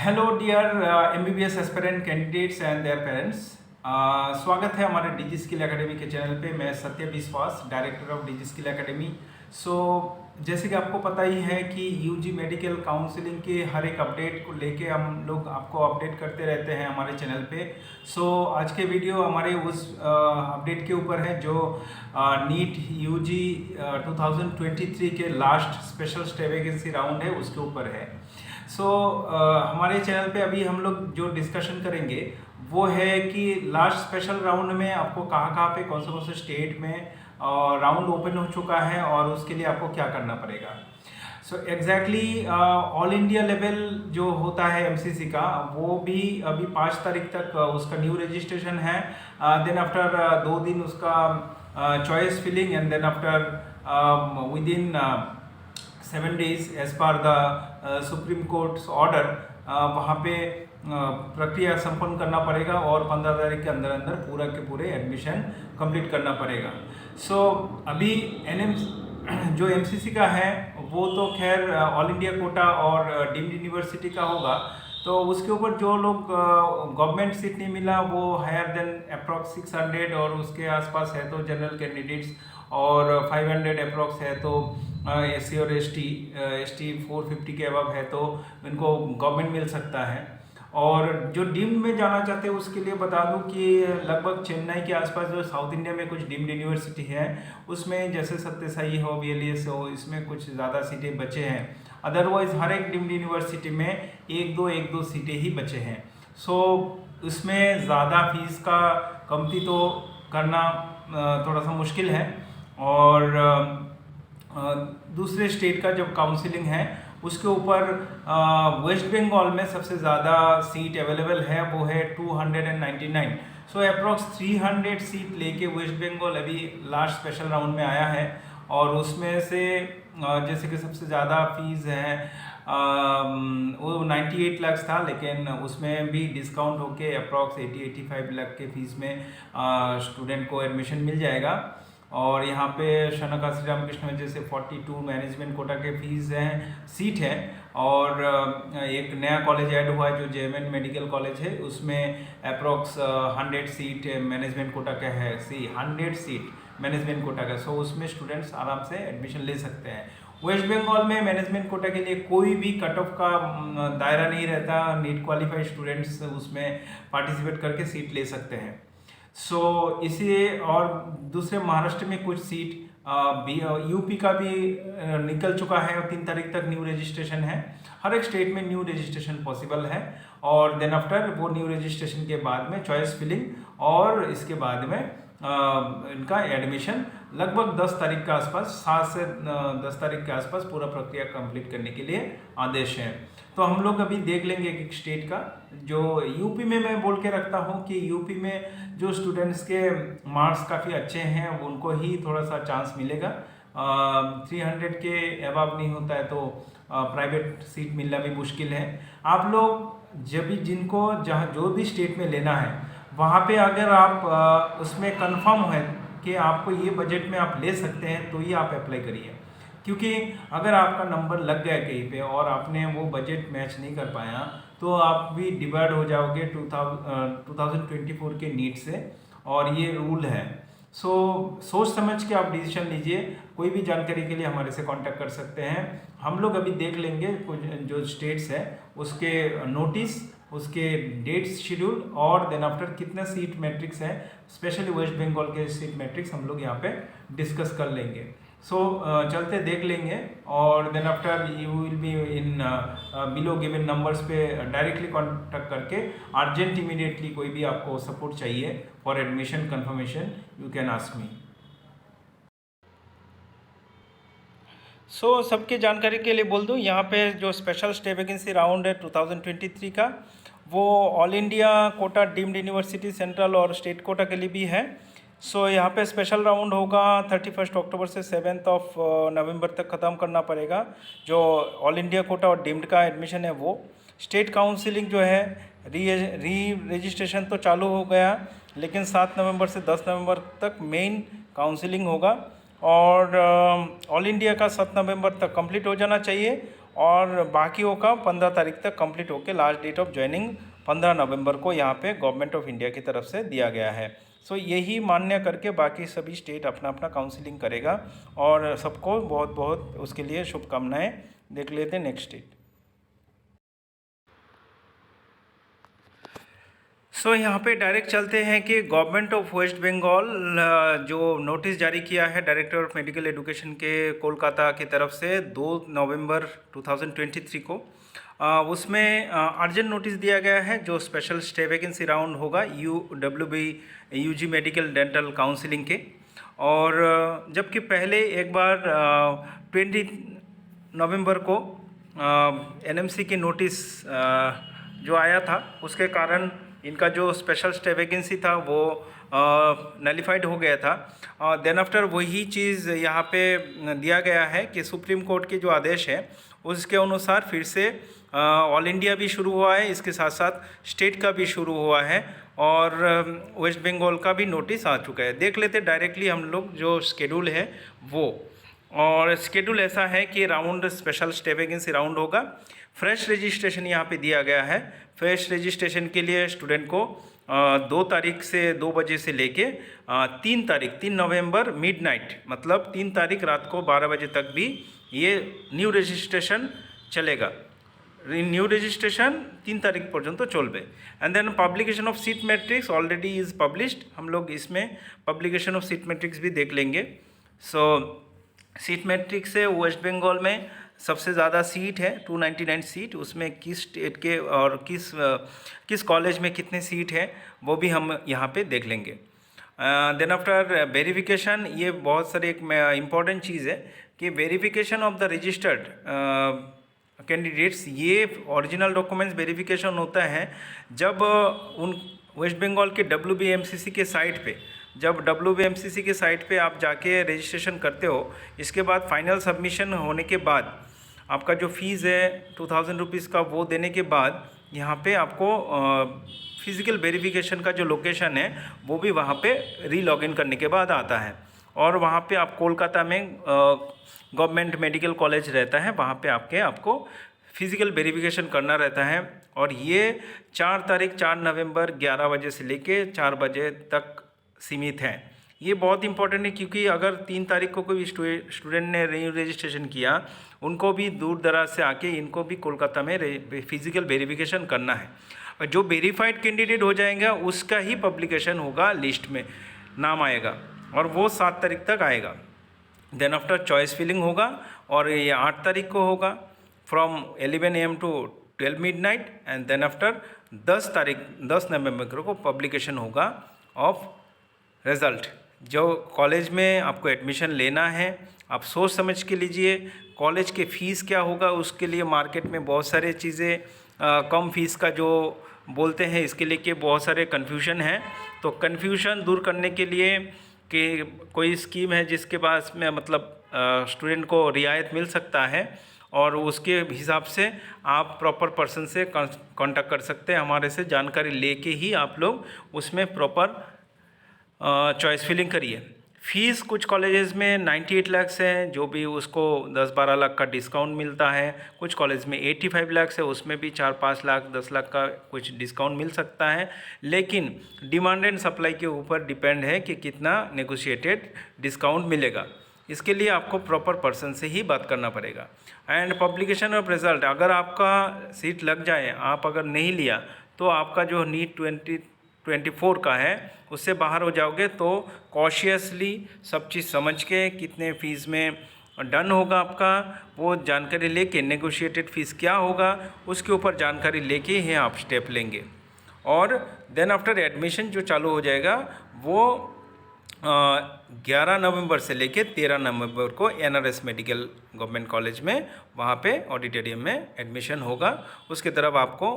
Hello dear MBBS aspirant candidates and their parents. स्वागत है हमारे डिजी स्किल एकेडमी के चैनल पे। मैं Satya Vishwas, director of Digi Skill Academy. जैसे कि आपको पता ही है कि यूजी मेडिकल काउंसलिंग के हर एक अपडेट को लेके हम लोग आपको अपडेट करते रहते हैं हमारे चैनल पे। आज के वीडियो हमारे उस अपडेट के ऊपर है जो नीट यूजी 2023 के last special stay vacancy round है उसके ऊपर है। हमारे चैनल पे अभी हम लोग जो डिस्कशन करेंगे वो है कि लास्ट स्पेशल राउंड में आपको कहाँ पे कौन से स्टेट में राउंड ओपन हो चुका है और उसके लिए आपको क्या करना पड़ेगा। एग्जैक्टली ऑल इंडिया लेवल जो होता है MCC का वो भी अभी 5 तारीख तक उसका न्यू रजिस्ट्रेशन है। देन आफ्टर 2 दिन उसका choice filling and then after within 7 days as per the Supreme Court's order वहाँ पे प्रक्रिया संपन्न करना पड़ेगा और 15 तारीख के अंदर अंदर पूरा के पूरे एडमिशन कंप्लीट करना पड़ेगा। अभी जो MCC का है वो तो खैर ऑल इंडिया कोटा और डीम्ड यूनिवर्सिटी का होगा। तो उसके ऊपर जो लोग गवर्नमेंट सीट नहीं मिला वो हायर देन अप्रॉक्स 600 और उसके आसपास है तो जनरल कैंडिडेट्स, और 500 अप्रॉक्स है तो SC और ST 450 के अबव है तो इनको गवर्नमेंट मिल सकता है। और जो डीम्ड में जाना चाहते हैं उसके लिए बता दूं कि लगभग चेन्नई के आसपास जो साउथ इंडिया में कुछ डीम्ड यूनिवर्सिटी है उसमें जैसे सत्य साई हो, BLS हो, इसमें कुछ ज़्यादा सीटें बचे हैं। अदरवाइज हर एक डीम्ड यूनिवर्सिटी में एक दो सीटें ही बचे हैं। उसमें ज़्यादा फीस का कमती तो करना थोड़ा सा मुश्किल है। और दूसरे स्टेट का जब काउंसलिंग है उसके ऊपर वेस्ट बंगाल में सबसे ज़्यादा सीट अवेलेबल है वो है 299। अप्रॉक्स 300 सीट लेके वेस्ट बंगाल अभी लास्ट स्पेशल राउंड में आया है। और उसमें से जैसे कि सबसे ज़्यादा फीस है वो 98 लाख था, लेकिन उसमें भी डिस्काउंट होके अप्रॉक्स 80-85 लाख के फीस में स्टूडेंट को एडमिशन मिल जाएगा। और यहाँ पे शनका श्री रामकृष्ण में जैसे 42 मैनेजमेंट कोटा के फीस हैं, सीट है। और एक नया कॉलेज ऐड हुआ है जो JMN मेडिकल कॉलेज है, उसमें अप्रॉक्स 100 सीट मैनेजमेंट कोटा का है। 100 सीट मैनेजमेंट कोटा का, उसमें स्टूडेंट्स आराम से एडमिशन ले सकते हैं। वेस्ट बंगाल में मैनेजमेंट कोटा के लिए कोई भी कट ऑफ का दायरा नहीं रहता, नीट क्वालिफाइड स्टूडेंट्स उसमें पार्टिसिपेट करके सीट ले सकते हैं। इसलिए और दूसरे महाराष्ट्र में कुछ सीट यूपी का भी निकल चुका है और 3 तारीख तक न्यू रजिस्ट्रेशन है। हर एक स्टेट में न्यू रजिस्ट्रेशन पॉसिबल है। और देन आफ्टर वो न्यू रजिस्ट्रेशन के बाद में चॉइस फिलिंग और इसके बाद में इनका एडमिशन लगभग 10 तारीख के आसपास, 7 से 10 तारीख के आसपास पूरा प्रक्रिया कंप्लीट करने के लिए आदेश है। तो हम लोग अभी देख लेंगे एक स्टेट का। जो यूपी में मैं बोल के रखता हूँ कि यूपी में जो स्टूडेंट्स के मार्क्स काफ़ी अच्छे हैं उनको ही थोड़ा सा चांस मिलेगा। 300 के अबव नहीं होता है तो प्राइवेट सीट मिलना भी मुश्किल है। आप लोग जब भी जिनको जहाँ जो भी स्टेट में लेना है वहाँ पे अगर आप उसमें कंफर्म है कि आपको ये बजट में आप ले सकते हैं तो ही आप अप्लाई करिए। क्योंकि अगर आपका नंबर लग गया कहीं पे और आपने वो बजट मैच नहीं कर पाया तो आप भी डिवाइड हो जाओगे 2024 के नीट से, और ये रूल है। सोच समझ के आप डिसीजन लीजिए। कोई भी जानकारी के लिए हमारे से कांटेक्ट कर सकते हैं। हम लोग अभी देख लेंगे कुछ जो स्टेट्स है उसके नोटिस, उसके डेट शेड्यूल और देन आफ्टर कितना सीट मैट्रिक्स है, स्पेशली वेस्ट बंगाल के सीट मैट्रिक्स हम लोग यहाँ पे डिस्कस कर लेंगे। चलते देख लेंगे और then after you will be in below given numbers पे डायरेक्टली कांटेक्ट करके अर्जेंट इमीडिएटली कोई भी आपको सपोर्ट चाहिए for admission confirmation you can ask me. सबके जानकारी के लिए बोल दूं, यहाँ पे जो स्पेशल स्टे वैकेंसी राउंड है 2023 का वो all India quota deemed university central और स्टेट कोटा के लिए भी है। यहाँ पे स्पेशल राउंड होगा 31 अक्टूबर से 7 नवंबर तक ख़त्म करना पड़ेगा। जो ऑल इंडिया कोटा और डीम्ड का एडमिशन है वो स्टेट काउंसिलिंग जो है री रजिस्ट्रेशन तो चालू हो गया, लेकिन 7 नवंबर से 10 नवंबर तक मेन काउंसिलिंग होगा और ऑल इंडिया का 7 नवंबर तक कंप्लीट हो जाना चाहिए। और बाकियों का 15 तारीख तक कंप्लीट होकर लास्ट डेट ऑफ ज्वाइनिंग 15 नवंबर को यहाँ पे गवर्नमेंट ऑफ इंडिया की तरफ से दिया गया है। सो यही मान्य करके बाकी सभी स्टेट अपना अपना काउंसलिंग करेगा और सबको बहुत बहुत उसके लिए शुभकामनाएं। देख लेते हैं नेक्स्ट स्टेट। सो यहाँ पे डायरेक्ट चलते हैं कि गवर्नमेंट ऑफ वेस्ट बंगाल जो नोटिस जारी किया है डायरेक्टर ऑफ मेडिकल एजुकेशन के कोलकाता की तरफ से 2 नवंबर 2023 को, उसमें अर्जेंट नोटिस दिया गया है जो स्पेशल स्टे वैकेंसी राउंड होगा यूजी मेडिकल डेंटल काउंसलिंग के। और जबकि पहले एक बार 20 नवंबर को एनएमसी की नोटिस जो आया था उसके कारण इनका जो स्पेशल स्टे वैकेंसी था वो नलिफाइड हो गया था। देन आफ्टर वही चीज़ यहाँ पे दिया गया है कि सुप्रीम कोर्ट के जो आदेश है उसके अनुसार फिर से ऑल इंडिया भी शुरू हुआ है, इसके साथ साथ स्टेट का भी शुरू हुआ है और वेस्ट बंगाल का भी नोटिस आ चुका है। देख लेते डायरेक्टली हम लोग जो शेड्यूल है वो। और शेड्यूल ऐसा है कि round special stay vacancy round होगा। फ्रेश रजिस्ट्रेशन यहाँ पे दिया गया है। फ्रेश रजिस्ट्रेशन के लिए स्टूडेंट को 2 तारीख से 2 बजे से लेके 3 नवंबर मिडनाइट, मतलब 3 तारीख रात को 12 बजे तक भी ये न्यू रजिस्ट्रेशन चलेगा। न्यू रजिस्ट्रेशन 3 तारीख पर्यंत चलবে। And then publication of seat matrix already is published. हम लोग इसमें पब्लिकेशन ऑफ सीट मैट्रिक्स भी देख लेंगे। सो सीट मैट्रिक्स से वेस्ट बंगाल में सबसे ज़्यादा सीट है 299 सीट। उसमें किस स्टेट के और किस कॉलेज में कितने सीट है वो भी हम यहाँ पे देख लेंगे। देन आफ्टर वेरिफिकेशन, ये बहुत सारी एक इम्पॉर्टेंट चीज़ है कि verification of the registered candidates, ये ओरिजिनल डॉक्यूमेंट्स वेरिफिकेशन होता है जब उन वेस्ट बंगाल के WBMCC के साइट पे, जब WBMCC के साइट पे आप जाके रजिस्ट्रेशन करते हो, इसके बाद फाइनल सबमिशन होने के बाद आपका जो फ़ीस है 2000 रुपीज़ का वो देने के बाद यहाँ पे आपको फिज़िकल वेरिफिकेशन का जो लोकेशन है वो भी वहाँ पे री-लॉगिन करने के बाद आता है। और वहाँ पे आप कोलकाता में गवर्नमेंट मेडिकल कॉलेज रहता है, वहाँ पे आपको फिज़िकल वेरिफिकेशन करना रहता है। और ये 4 नवंबर 11 बजे से लेके 4 बजे तक सीमित है। ये बहुत इंपॉर्टेंट है क्योंकि अगर 3 तारीख को कोई स्टूडेंट ने रजिस्ट्रेशन किया, उनको भी दूर दराज से आके इनको भी कोलकाता में फिज़िकल वेरिफिकेशन करना है। और जो वेरीफाइड कैंडिडेट हो जाएगा उसका ही पब्लिकेशन होगा, लिस्ट में नाम आएगा और वो 7 तारीख तक आएगा। देन आफ्टर चॉइस फिलिंग होगा और ये 8 तारीख को होगा from 11 AM to 12 midnight. And then after 10 नवंबर को पब्लिकेशन होगा ऑफ रिज़ल्ट। जो कॉलेज में आपको एडमिशन लेना है आप सोच समझ के लीजिए। कॉलेज के फ़ीस क्या होगा उसके लिए मार्केट में बहुत सारे चीज़ें कम फीस का जो बोलते हैं, इसके लिए कि बहुत सारे कन्फ्यूजन हैं। तो कन्फ्यूजन दूर करने के लिए कि कोई स्कीम है जिसके पास में मतलब स्टूडेंट को रियायत मिल सकता है और उसके हिसाब से आप प्रॉपर पर्सन से कांटेक्ट कर सकते हैं। हमारे से जानकारी लेके ही आप लोग उसमें प्रॉपर चॉइस फिलिंग करिए। फ़ीस कुछ कॉलेजेस में 98 लाख है, जो भी उसको 10-12 लाख का डिस्काउंट मिलता है। कुछ कॉलेज में 85 लाख है, उसमें भी 4-5 लाख 10 लाख का कुछ डिस्काउंट मिल सकता है। लेकिन डिमांड एंड सप्लाई के ऊपर डिपेंड है कि कितना नेगोशिएटेड डिस्काउंट मिलेगा। इसके लिए आपको प्रॉपर पर्सन से ही बात करना पड़ेगा। एंड पब्लिकेशन ऑफ रिज़ल्ट, अगर आपका सीट लग जाए, आप अगर नहीं लिया तो आपका जो नीट 2024 का है उससे बाहर हो जाओगे। तो कॉशियसली सब चीज़ समझ के कितने फ़ीस में डन होगा आपका वो जानकारी लेके, नेगोशिएटेड फ़ीस क्या होगा उसके ऊपर जानकारी लेके ही आप स्टेप लेंगे। और देन आफ्टर एडमिशन जो चालू हो जाएगा वो 11 नवंबर से लेके 13 नवंबर को NRS मेडिकल गवर्नमेंट कॉलेज में वहाँ पे ऑडिटोरियम में एडमिशन होगा। उसके तरफ आपको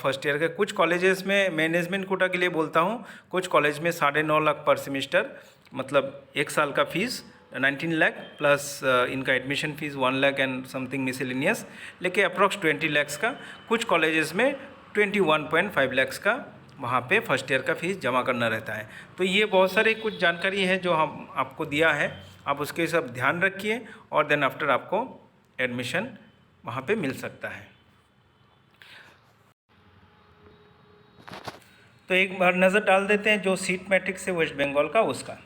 फर्स्ट ईयर के कुछ कॉलेजेस में मैनेजमेंट कोटा के लिए बोलता हूँ, कुछ कॉलेज में 9.5 लाख पर सेमिस्टर, मतलब 1 साल का फ़ीस 19 लाख प्लस इनका admission fees 1 lakh and something miscellaneous, लेके अप्रॉक्स 20 लाख का। कुछ कॉलेजेस में 21.5 लाख का वहाँ पे फर्स्ट ईयर का फ़ीस जमा करना रहता है। तो ये बहुत सारे कुछ जानकारी है जो हम आपको दिया है, आप उसके सब ध्यान रखिए और देन आफ्टर आपको एडमिशन वहाँ पे मिल सकता है। तो एक बार नज़र डाल देते हैं जो सीट मैट्रिक्स है वेस्ट बंगाल का उसका।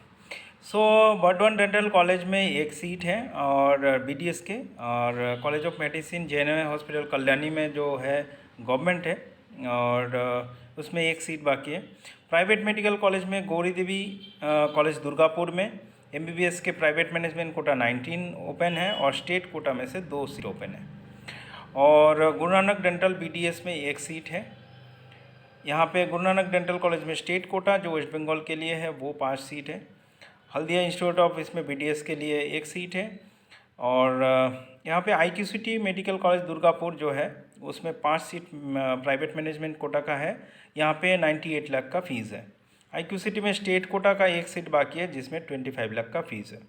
सो बर्डवान डेंटल कॉलेज में एक सीट है और बीडीएस के, और college of medicine JNM hospital Kalyani में जो है गवर्नमेंट है, और उसमें एक सीट बाकी है। प्राइवेट मेडिकल कॉलेज में गौरी देवी कॉलेज दुर्गापुर में एमबीबीएस के प्राइवेट मैनेजमेंट कोटा 19 ओपन है और स्टेट कोटा में से 2 सीट ओपन है। और गुरु नानक डेंटल बीडीएस में एक सीट है। यहाँ पे गुरु नानक डेंटल कॉलेज में स्टेट कोटा जो वेस्ट बंगाल के लिए है वो 5 सीट है। हल्दिया इंस्टीट्यूट ऑफ इसमें बीडीएस के लिए एक सीट है। और यहाँ पे आईक्यूसीटी मेडिकल कॉलेज दुर्गापुर जो है उसमें 5 सीट प्राइवेट मैनेजमेंट कोटा का है। यहाँ पे 98 लाख का फ़ीस है। आईक्यूसीटी में स्टेट कोटा का एक सीट बाकी है जिसमें 25 लाख का फ़ीस है।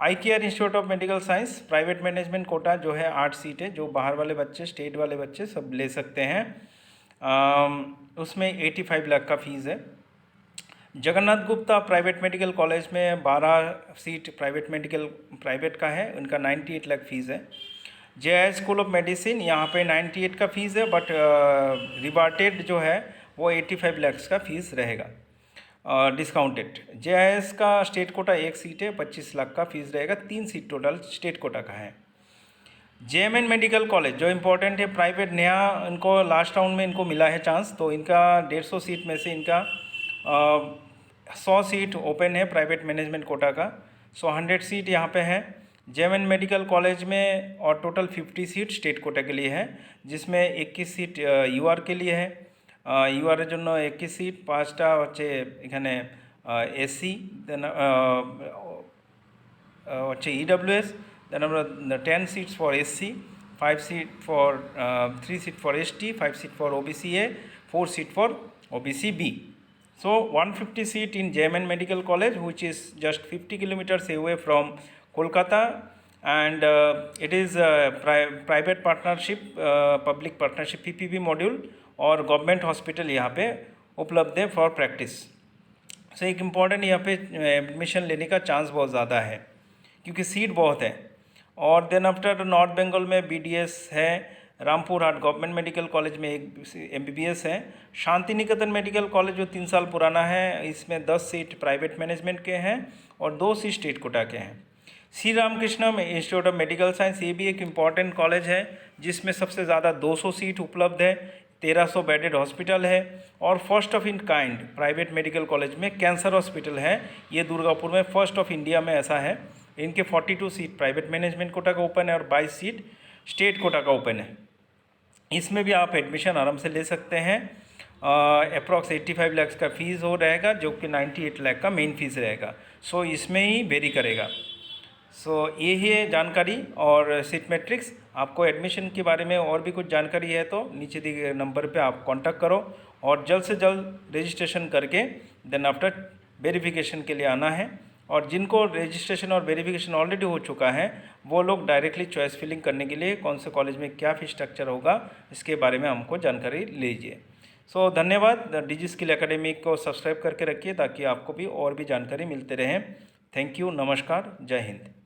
I Care Institute of medical Science private management quota जो है 8 सीट है, जो बाहर वाले बच्चे स्टेट वाले बच्चे सब ले सकते हैं। उसमें 85 लाख का फ़ीस है। Jagannath Gupta private medical college में 12 सीट प्राइवेट का है, उनका 98 लाख फ़ीस है। जेआई स्कूल ऑफ मेडिसिन यहाँ पे 98 का फ़ीस है, बट रिबार्टेड जो है वो 85 लाख का फ़ीस रहेगा डिस्काउंटेड। जेआईएस का स्टेट कोटा एक सीट है, 25 लाख का फ़ीस रहेगा। 3 सीट टोटल स्टेट कोटा का है। जेएमएन मेडिकल कॉलेज जो इम्पोर्टेंट है प्राइवेट, नया इनको लास्ट राउंड में इनको मिला है चांस, तो इनका 150 सीट में से इनका 100 सीट ओपन है प्राइवेट मैनेजमेंट कोटा का। 100 सीट यहाँ पे है जेएमएन मेडिकल कॉलेज में, और टोटल 50 सीट स्टेट कोटा के लिए है, जिसमें 21 सीट यूआर के लिए है। यूआर জন্য 21 सीट, 5টা হচ্ছে এখানে এসসি, দেন হচ্ছে ইডব্লিউএস, then আমরা 10 seats for SC, 5 seat for 3 seat for ST, 5 seat for OBCA, 4 seat for OBCB. So 150 seat in JMN Medical College, which is just 50 kilometers away from Kolkata, and it is a private partnership, public partnership PPP module, और government hospital यहाँ पे उपलब्ध है for practice. सो एक important यहाँ पे admission लेने का चांस बहुत ज़्यादा है क्योंकि सीट बहुत है। और देन आफ्टर नॉर्थ बंगाल में बीडीएस है, रामपुर हाट गवर्नमेंट मेडिकल कॉलेज में एक एमबीबीएस है। शांति निकेतन मेडिकल कॉलेज जो 3 साल पुराना है, इसमें 10 सीट प्राइवेट मैनेजमेंट के हैं और 2 सीट स्टेट कोटा के हैं। Shri Ramakrishna institute of medical science, ये भी एक इम्पॉर्टेंट कॉलेज है जिसमें सबसे ज़्यादा 200 सीट उपलब्ध है, 1300 बेडेड हॉस्पिटल है, और first of in kind private medical college में कैंसर हॉस्पिटल है। ये दुर्गापुर में फर्स्ट ऑफ इंडिया में ऐसा है। इनके 42 सीट प्राइवेट मैनेजमेंट कोटा का ओपन है और 22 सीट स्टेट कोटा का ओपन है। इसमें भी आप एडमिशन आराम से ले सकते हैं। अप्रॉक्स 85 लाख का फ़ीस हो रहेगा, जो कि 98 लाख का मेन फीस रहेगा। सो इसमें ही वेरी करेगा। सो यही है जानकारी और सीट मैट्रिक्स। आपको एडमिशन के बारे में और भी कुछ जानकारी है तो नीचे दिए गए नंबर पे आप कांटेक्ट करो और जल्द से जल्द रजिस्ट्रेशन करके देन आफ्टर वेरिफिकेशन के लिए आना है। और जिनको रजिस्ट्रेशन और वेरिफिकेशन ऑलरेडी हो चुका है वो लोग डायरेक्टली चॉइस फिलिंग करने के लिए कौन से कॉलेज में क्या फीस स्ट्रक्चर होगा इसके बारे में हमको जानकारी लीजिए। सो धन्यवाद। डिजी स्किल एकेडमी को सब्सक्राइब करके रखिए ताकि आपको भी और भी जानकारी मिलते रहें। थैंक यू, नमस्कार, जय हिंद।